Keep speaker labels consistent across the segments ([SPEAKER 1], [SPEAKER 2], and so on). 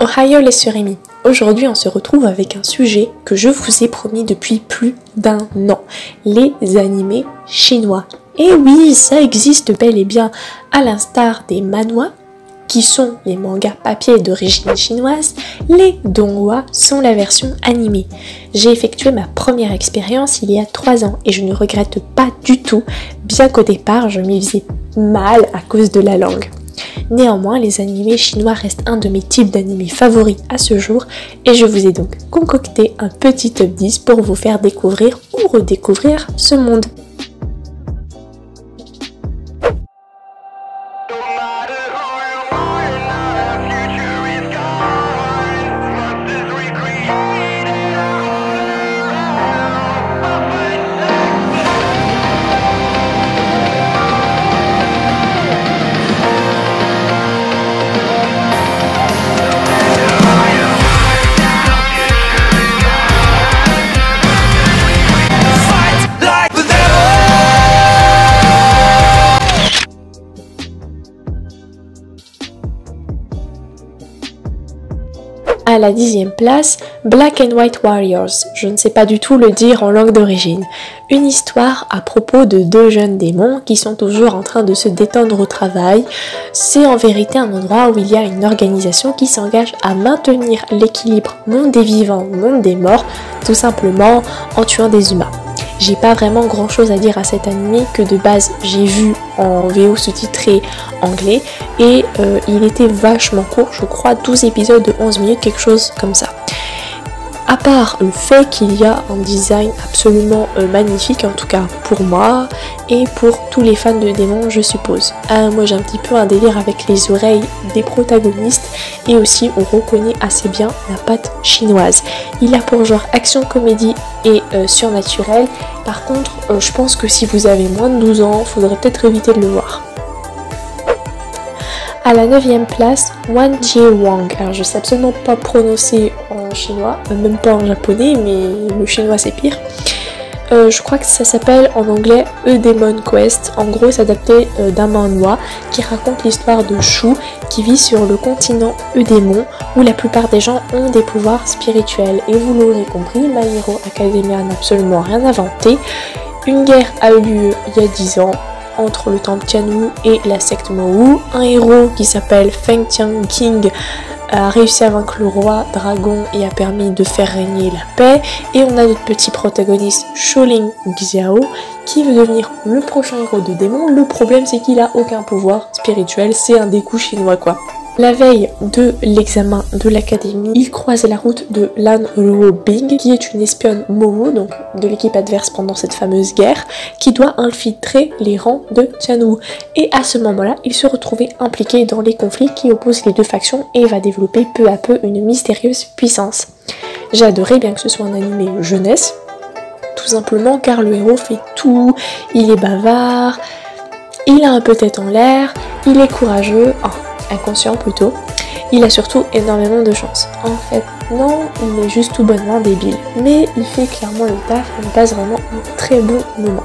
[SPEAKER 1] Ohio les surimi. Aujourd'hui on se retrouve avec un sujet que je vous ai promis depuis plus d'un an, les animés chinois. Et oui, ça existe bel et bien, à l'instar des manhwas, qui sont les mangas papier d'origine chinoise, les donghua sont la version animée. J'ai effectué ma première expérience il y a 3 ans et je ne regrette pas du tout, bien qu'au départ je m'y faisais mal à cause de la langue. Néanmoins, les animés chinois restent un de mes types d'animés favoris à ce jour et je vous ai donc concocté un petit top 10 pour vous faire découvrir ou redécouvrir ce monde. À la 10e place, Black and White Warriors, je ne sais pas du tout le dire en langue d'origine. Une histoire à propos de 2 jeunes démons qui sont toujours en train de se détendre au travail. C'est en vérité un endroit où il y a une organisation qui s'engage à maintenir l'équilibre monde des vivants, monde des morts, tout simplement en tuant des humains. J'ai pas vraiment grand chose à dire à cet animé que de base j'ai vu en VO sous-titré anglais et il était vachement court, je crois 12 épisodes de 11 minutes, quelque chose comme ça. À part le fait qu'il y a un design absolument magnifique, en tout cas pour moi et pour tous les fans de démons je suppose. Moi j'ai un petit peu un délire avec les oreilles des protagonistes et aussi on reconnaît assez bien la patte chinoise. Il a pour genre action, comédie et surnaturel. Par contre je pense que si vous avez moins de 12 ans, faudrait peut-être éviter de le voir. À la 9e place, Wan Jie Wang. Alors je sais absolument pas prononcer en chinois, même pas en japonais, mais le chinois c'est pire. Je crois que ça s'appelle en anglais A Demon Quest. En gros c'est adapté d'un manhwa qui raconte l'histoire de Shu qui vit sur le continent Eudémon où la plupart des gens ont des pouvoirs spirituels. Et vous l'aurez compris, My Hero Academia n'a absolument rien inventé. Une guerre a eu lieu il y a 10 ans entre le temple Tianwu et la secte Mowu. Un héros qui s'appelle Feng Tianqing a réussi à vaincre le roi dragon et a permis de faire régner la paix. Et on a notre petit protagoniste Sholing Xiao qui veut devenir le prochain héros de démon. Le problème c'est qu'il a aucun pouvoir spirituel, c'est un découp chinois quoi. La veille de l'examen de l'académie, il croise la route de Lan Luobing, qui est une espionne Mowu, donc de l'équipe adverse pendant cette fameuse guerre, qui doit infiltrer les rangs de Tianwu. Et à ce moment-là, il se retrouvait impliqué dans les conflits qui opposent les 2 factions et va développer peu à peu une mystérieuse puissance. J'ai adoré, bien que ce soit un animé jeunesse, tout simplement car le héros fait tout, il est bavard, il a un peu tête en l'air, il est courageux, inconscient plutôt, il a surtout énormément de chance. En fait, non, il est juste tout bonnement débile, mais il fait clairement le taf et on passe vraiment un très bon moment.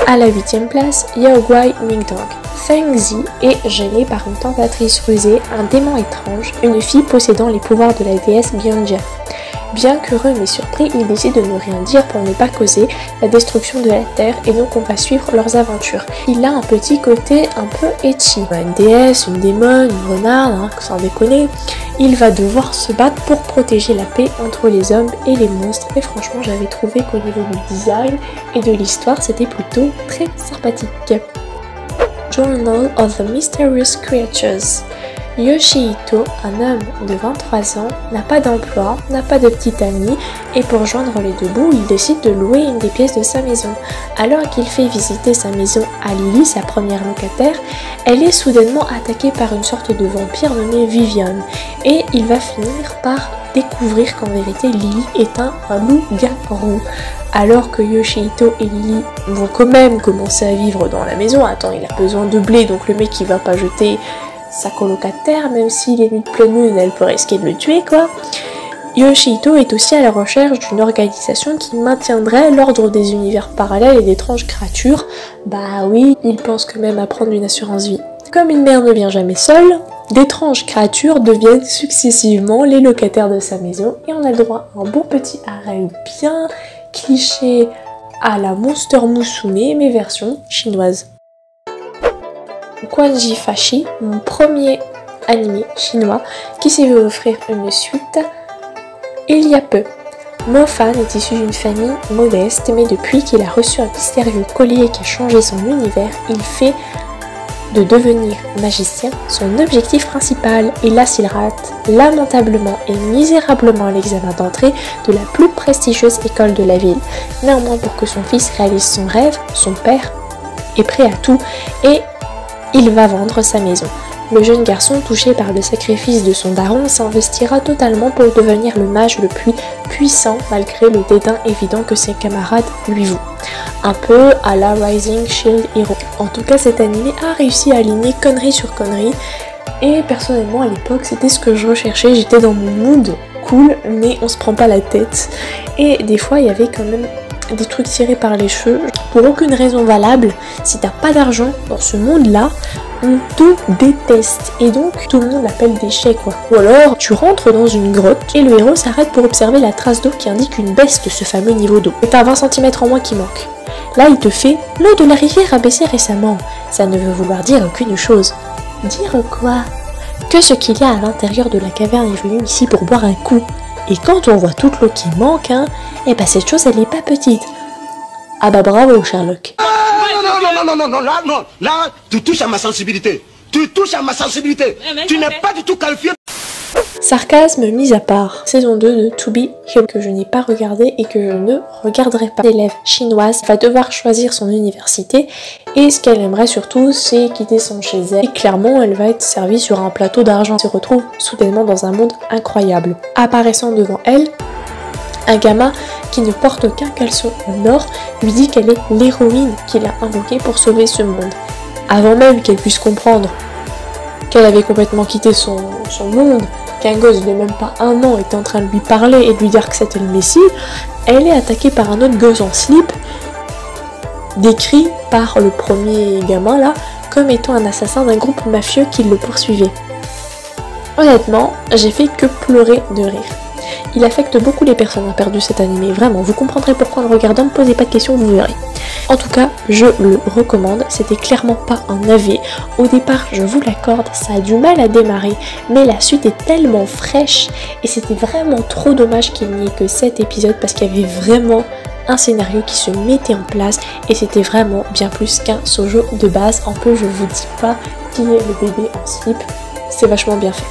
[SPEAKER 1] À la 8e place, Yao Guai Mingdong. Feng Zi est gêné par une tentatrice rusée, un démon étrange, une fille possédant les pouvoirs de la déesse Bionjia. Bien qu'heureux mais surpris, il décide de ne rien dire pour ne pas causer la destruction de la Terre et donc on va suivre leurs aventures. Il a un petit côté un peu ecchi. Une déesse, une démone, une renarde, sans déconner. Il va devoir se battre pour protéger la paix entre les hommes et les monstres. Et franchement, j'avais trouvé qu'au niveau du design et de l'histoire, c'était plutôt très sympathique. Journal of the Mysterious Creatures. Yoshihito, un homme de 23 ans, n'a pas d'emploi, n'a pas de petite amie et pour joindre les 2 bouts, il décide de louer une des pièces de sa maison. Alors qu'il fait visiter sa maison à Lily, sa première locataire, elle est soudainement attaquée par une sorte de vampire nommé Vivian et il va finir par découvrir qu'en vérité Lily est un loup-garou. Alors que Yoshihito et Lily vont quand même commencer à vivre dans la maison, attends, il a besoin de blé donc le mec il va pas jeter sa colocataire, même s'il est nuit de pleine lune, elle peut risquer de le tuer quoi. Yoshihito est aussi à la recherche d'une organisation qui maintiendrait l'ordre des univers parallèles et d'étranges créatures. Bah oui, il pense quand même à prendre une assurance vie. Comme une mère ne vient jamais seule, d'étranges créatures deviennent successivement les locataires de sa maison et on a le droit à un bon petit harem bien cliché à la Monster Musume mais version chinoise. Kwanji Fashi, mon premier animé chinois qui s'est vu offrir une suite il y a peu. Mofan est issu d'une famille modeste, mais depuis qu'il a reçu un mystérieux collier qui a changé son univers, il fait de devenir magicien son objectif principal. Et là, s'il rate lamentablement et misérablement l'examen d'entrée de la plus prestigieuse école de la ville. Néanmoins, pour que son fils réalise son rêve, son père est prêt à tout et il va vendre sa maison. Le jeune garçon, touché par le sacrifice de son daron, s'investira totalement pour devenir le mage le plus puissant malgré le dédain évident que ses camarades lui vouent. Un peu à la Rising Shield Hero. En tout cas, cet animé a réussi à aligner connerie sur connerie et personnellement à l'époque c'était ce que je recherchais. J'étais dans mon mood cool mais on se prend pas la tête et des fois il y avait quand même des trucs tirés par les cheveux pour aucune raison valable. Si t'as pas d'argent dans ce monde là, on te déteste et donc tout le monde l'appelle déchet quoi. Ou alors tu rentres dans une grotte et le héros s'arrête pour observer la trace d'eau qui indique une baisse de ce fameux niveau d'eau. Et t'as 20 cm en moins qui manque. Là il te fait l'eau de la rivière a baissé récemment. Ça ne veut vouloir dire qu'une chose. Dire quoi? Que ce qu'il y a à l'intérieur de la caverne est venu ici pour boire un coup. Et quand on voit toute l'eau qui manque, et bah cette chose elle est pas petite. Ah bah bravo Sherlock.
[SPEAKER 2] Là, tu touches à ma sensibilité. Tu touches à ma sensibilité. Tu n'es pas du tout qualifié.
[SPEAKER 1] Sarcasme mis à part, saison 2 de To Be Hero que je n'ai pas regardé et que je ne regarderai pas. L'élève chinoise va devoir choisir son université et ce qu'elle aimerait surtout c'est quitter son chez elle. Et clairement elle va être servie sur un plateau d'argent. Elle se retrouve soudainement dans un monde incroyable. Apparaissant devant elle, un gamin qui ne porte qu'un caleçon en or lui dit qu'elle est l'héroïne qu'il a invoquée pour sauver ce monde. Avant même qu'elle puisse comprendre qu'elle avait complètement quitté son monde, qu'un gosse de même pas 1 an était en train de lui parler et de lui dire que c'était le Messie, elle est attaquée par un autre gosse en slip, décrit par le premier gamin là comme étant un assassin d'un groupe mafieux qui le poursuivait. Honnêtement, j'ai fait que pleurer de rire. Il affecte beaucoup les personnes à perdu cet animé, vraiment, vous comprendrez pourquoi en le regardant, ne posez pas de questions, vous verrez. En tout cas, je le recommande, c'était clairement pas un AV. Au départ, je vous l'accorde, ça a du mal à démarrer, mais la suite est tellement fraîche et c'était vraiment trop dommage qu'il n'y ait que 7 épisodes parce qu'il y avait vraiment un scénario qui se mettait en place et c'était vraiment bien plus qu'un shoujo de base. En plus, je vous dis pas qui est le bébé en slip, c'est vachement bien fait.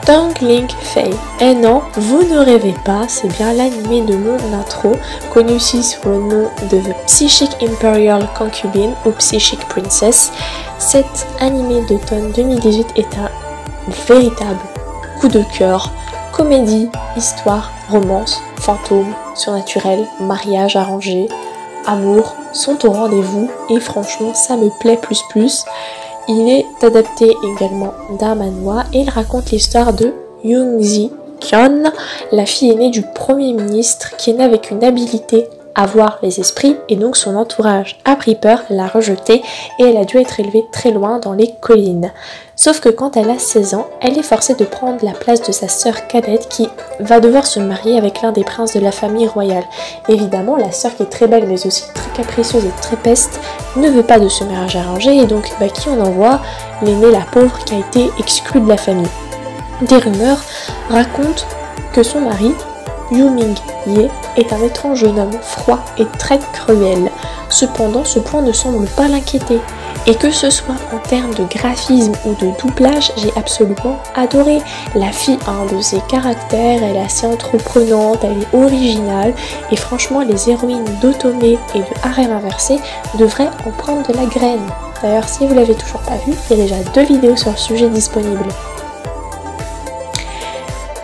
[SPEAKER 1] Tangling Fei. Et non, vous ne rêvez pas, c'est bien l'animé de mon intro, connu aussi sous le nom de The Psychic Imperial Concubine ou Psychic Princess. Cet animé d'automne 2018 est un véritable coup de cœur. Comédie, histoire, romance, fantôme, surnaturel, mariage arrangé, amour sont au rendez-vous et franchement ça me plaît plus. Il est adapté également d'un manhwa et il raconte l'histoire de Young-ji Kyun, la fille aînée du premier ministre qui est née avec une habilité à voir les esprits et donc son entourage a pris peur, l'a rejetée et elle a dû être élevée très loin dans les collines. Sauf que quand elle a 16 ans, elle est forcée de prendre la place de sa sœur cadette qui va devoir se marier avec l'un des princes de la famille royale. Évidemment, la sœur qui est très belle mais aussi très capricieuse et très peste ne veut pas de ce mariage arrangé et donc qui on envoie? L'aînée, la pauvre, qui a été exclue de la famille. Des rumeurs racontent que son mari, Yu Ming-ye, est un étrange jeune homme froid et très cruel. Cependant, ce point ne semble pas l'inquiéter. Et que ce soit en termes de graphisme ou de doublage, j'ai absolument adoré. La fille a un de ses caractères, elle est assez entreprenante, elle est originale. Et franchement, les héroïnes d'Otome et de Harem Inversé devraient en prendre de la graine. D'ailleurs, si vous l'avez toujours pas vu, il y a déjà 2 vidéos sur le sujet disponibles.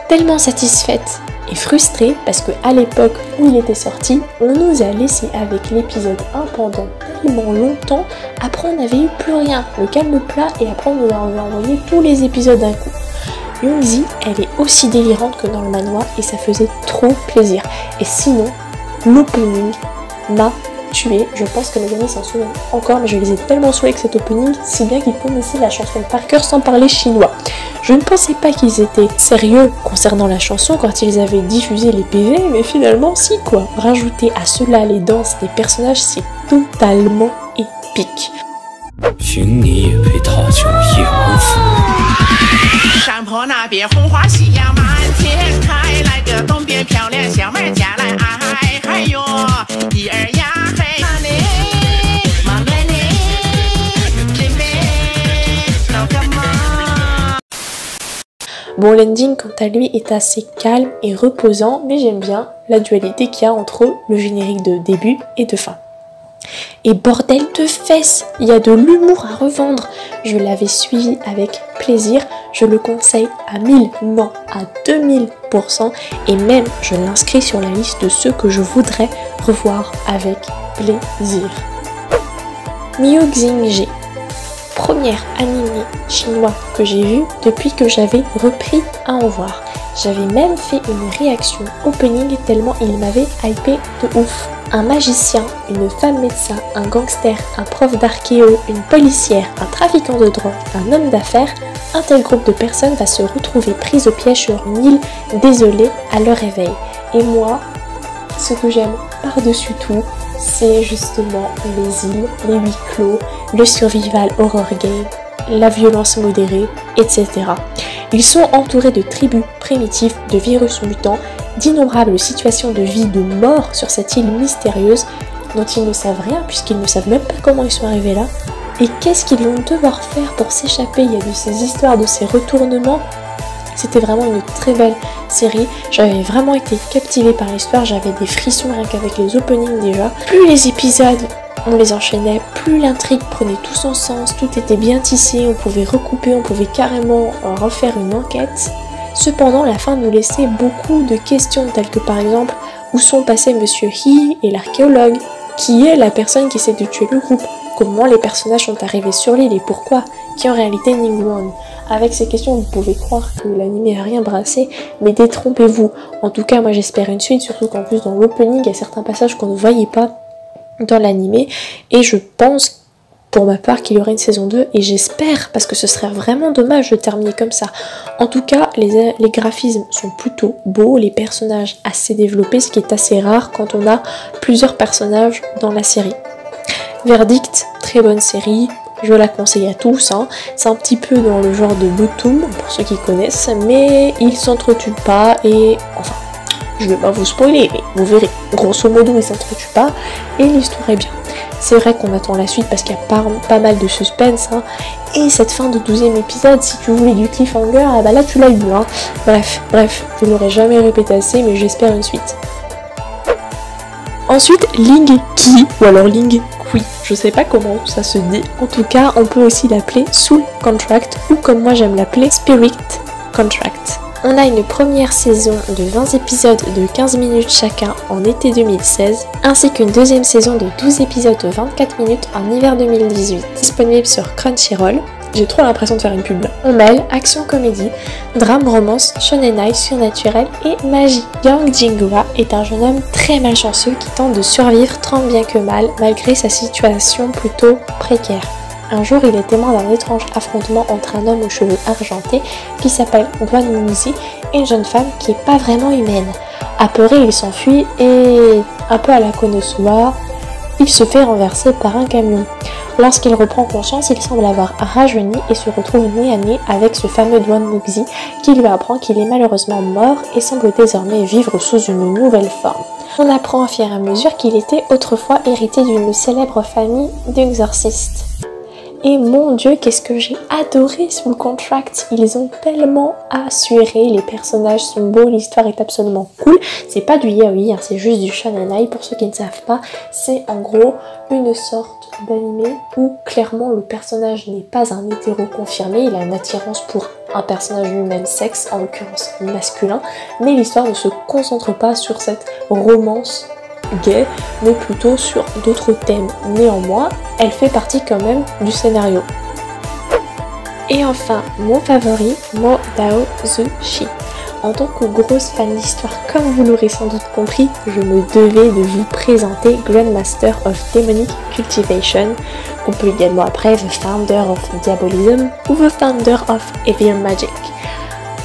[SPEAKER 1] Tellement satisfaite et frustrée parce que à l'époque où il était sorti, on nous a laissé avec l'épisode 1 pendant tellement longtemps, après on n'avait eu plus rien, le calme plat, et après on nous a envoyé tous les épisodes d'un coup. Young-ji, elle est aussi délirante que dans le manhwa et ça faisait trop plaisir. Et sinon, l'opening m'a tué. Je pense que mes amis s'en souviennent encore, mais je les ai tellement saoulés avec cet opening, si bien qu'ils connaissaient la chanson par cœur sans parler chinois. Je ne pensais pas qu'ils étaient sérieux concernant la chanson quand ils avaient diffusé les PV, mais finalement si quoi. Rajouter à cela les danses des personnages, c'est totalement épique.
[SPEAKER 3] 山坡那边红花夕阳满天开，来个东边漂亮小妹嫁来爱，哎呦，一儿呀嘿，马嘞马嘞嘞，这边老干妈。
[SPEAKER 1] Bon, l'ending quant à lui est assez calme et reposant, mais j'aime bien la dualité qu'il y a entre le générique de début et de fin. Et bordel de fesses, il y a de l'humour à revendre. Je l'avais suivi avec plaisir, je le conseille à 1000, non, à 2000%, et même je l'inscris sur la liste de ceux que je voudrais revoir avec plaisir. Miu Xingji, premier animé chinois que j'ai vu depuis que j'avais repris à en voir. J'avais même fait une réaction opening tellement il m'avait hypé de ouf. Un magicien, une femme médecin, un gangster, un prof d'archéo, une policière, un trafiquant de drogue, un homme d'affaires, un tel groupe de personnes va se retrouver prise au piège sur une île désolée à leur réveil. Et moi, ce que j'aime par-dessus tout, c'est justement les îles, les huis clos, le survival horror game, la violence modérée, etc. Ils sont entourés de tribus primitives, de virus mutants, d'innombrables situations de vie, de mort sur cette île mystérieuse dont ils ne savent rien puisqu'ils ne savent même pas comment ils sont arrivés là. Et qu'est-ce qu'ils vont devoir faire pour s'échapper? Il y a de ces histoires, de ces retournements. C'était vraiment une très belle série. J'avais vraiment été captivée par l'histoire, j'avais des frissons rien qu'avec les openings déjà. Plus les épisodes on les enchaînait, plus l'intrigue prenait tout son sens, tout était bien tissé, on pouvait recouper, on pouvait carrément refaire une enquête. Cependant, la fin nous laissait beaucoup de questions telles que par exemple, où sont passés Monsieur He et l'archéologue? Qui est la personne qui essaie de tuer le groupe? Comment les personnages sont arrivés sur l'île et pourquoi? Qui est en réalité Ningguang? Avec ces questions, vous pouvez croire que l'anime a rien brassé, mais détrompez-vous. En tout cas, moi j'espère une suite, surtout qu'en plus dans l'opening, il y a certains passages qu'on ne voyait pas dans l'anime, et je pense pour ma part qu'il y aura une saison 2, et j'espère, parce que ce serait vraiment dommage de terminer comme ça. En tout cas, les graphismes sont plutôt beaux, les personnages assez développés, ce qui est assez rare quand on a plusieurs personnages dans la série. Verdict, très bonne série, je la conseille à tous, hein. C'est un petit peu dans le genre de Bottom, pour ceux qui connaissent, mais ils s'entretuent pas, et enfin, je vais pas vous spoiler, mais vous verrez, grosso modo ils s'entretuent pas, et l'histoire est bien. C'est vrai qu'on attend la suite parce qu'il y a pas mal de suspense, hein. Et cette fin de 12e épisode, si tu voulais du cliffhanger, ah bah là tu l'as eu, hein. Bref, je l'aurais jamais répété assez, mais j'espère une suite. Ensuite, Ling Qi, ou alors Ling Kui, je sais pas comment ça se dit, en tout cas on peut aussi l'appeler Soul Contract, ou comme moi j'aime l'appeler Spirit Contract. On a une première saison de 20 épisodes de 15 minutes chacun en été 2016, ainsi qu'une deuxième saison de 12 épisodes de 24 minutes en hiver 2018, disponible sur Crunchyroll. J'ai trop l'impression de faire une pub. On mêle action comédie, drame romance, shonenai surnaturel et magie. Yang Jinghua est un jeune homme très malchanceux qui tente de survivre tant bien que mal malgré sa situation plutôt précaire. Un jour, il est témoin d'un étrange affrontement entre un homme aux cheveux argentés qui s'appelle Duan Muzi et une jeune femme qui est pas vraiment humaine. Apeuré, il s'enfuit et, un peu à la Konosuba, il se fait renverser par un camion. Lorsqu'il reprend conscience, il semble avoir rajeuni et se retrouve nez à nez avec ce fameux Duan Muzi qui lui apprend qu'il est malheureusement mort et semble désormais vivre sous une nouvelle forme. On apprend au fur et à mesure qu'il était autrefois hérité d'une célèbre famille d'exorcistes. Et mon dieu, qu'est-ce que j'ai adoré Soul Contract, ils ont tellement assuré, les personnages sont beaux, l'histoire est absolument cool. C'est pas du yaoi, hein, c'est juste du shonenai, pour ceux qui ne savent pas, c'est en gros une sorte d'anime où clairement le personnage n'est pas un hétéro confirmé, il a une attirance pour un personnage du même sexe, en l'occurrence masculin, mais l'histoire ne se concentre pas sur cette romance gay, mais plutôt sur d'autres thèmes. Néanmoins, elle fait partie quand même du scénario. Et enfin, mon favori, Mo Dao Zushi. en tant que grosse fan d'histoire, comme vous l'aurez sans doute compris, je me devais de vous présenter Grandmaster of Demonic Cultivation, qu'on peut également après The Founder of Diabolism ou The Founder of Evil Magic.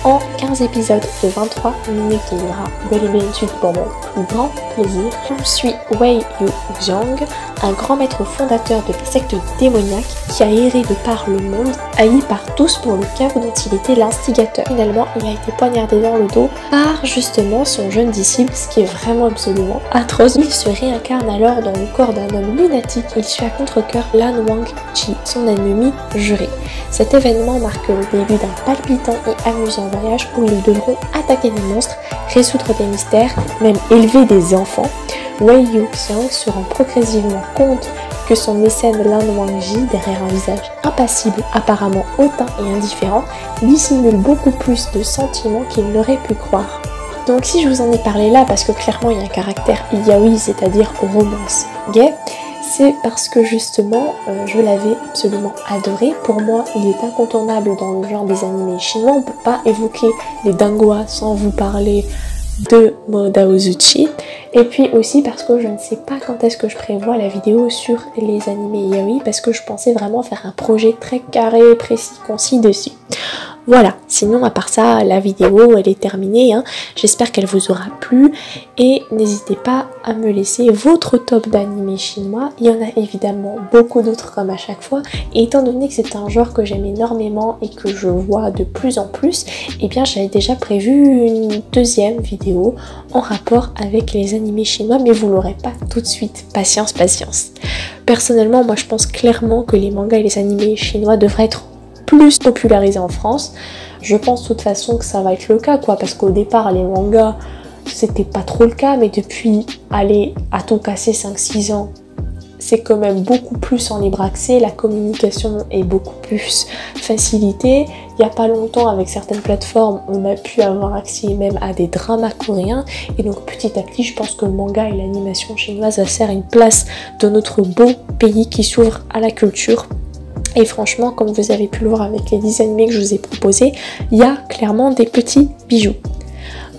[SPEAKER 1] En 15 épisodes de 23 minutes, il y aura bel et bien une suite pour mon plus grand plaisir. On suit Wei Yu-Zhang, un grand maître fondateur de la secte démoniaque qui a erré de par le monde, haï par tous pour le chaos dont il était l'instigateur. Finalement, il a été poignardé dans le dos par justement son jeune disciple, ce qui est vraiment absolument atroce. Il se réincarne alors dans le corps d'un homme lunatique. Il suit à contre-cœur Lan Wangji, son ennemi juré. Cet événement marque le début d'un palpitant et amusant voyage où ils devront attaquer des monstres, résoudre des mystères, même élever des enfants. Wei Yu-Xiang se rend progressivement compte que son mécène Lan Wangji, derrière un visage impassible, apparemment hautain et indifférent, dissimule beaucoup plus de sentiments qu'il n'aurait pu croire. Donc si je vous en ai parlé là, parce que clairement il y a un caractère yaoi, c'est-à-dire romance gay, c'est parce que justement je l'avais absolument adoré. Pour moi il est incontournable dans le genre des animés chinois. On peut pas évoquer les Danghua sans vous parler de Modaozuchi. Et puis aussi parce que je ne sais pas quand est-ce que je prévois la vidéo sur les animés yaoi, parce que je pensais vraiment faire un projet très carré, précis, concis dessus. Voilà, sinon à part ça, la vidéo elle est terminée, hein. J'espère qu'elle vous aura plu et n'hésitez pas à me laisser votre top d'animés chinois. Il y en a évidemment beaucoup d'autres comme à chaque fois, et étant donné que c'est un genre que j'aime énormément et que je vois de plus en plus, eh bien j'avais déjà prévu une deuxième vidéo en rapport avec les animés chinois, mais vous l'aurez pas tout de suite, patience, patience. Personnellement, moi je pense clairement que les mangas et les animés chinois devraient être plus popularisé en France. Je pense de toute façon que ça va être le cas, quoi, parce qu'au départ les mangas c'était pas trop le cas, mais depuis aller à tout casser 5-6 ans, c'est quand même beaucoup plus en libre accès, la communication est beaucoup plus facilitée. Il n'y a pas longtemps, avec certaines plateformes, on a pu avoir accès même à des dramas coréens, et donc petit à petit je pense que le manga et l'animation chinoise va faire une place dans notre beau pays qui s'ouvre à la culture. Et franchement, comme vous avez pu le voir avec les 10 animés que je vous ai proposés, il y a clairement des petits bijoux.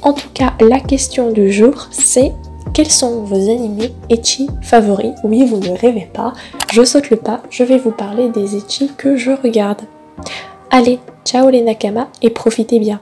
[SPEAKER 1] En tout cas, la question du jour, c'est quels sont vos animés ecchi favoris? Oui, vous ne rêvez pas, je saute le pas, je vais vous parler des ecchi que je regarde. Allez, ciao les nakama et profitez bien.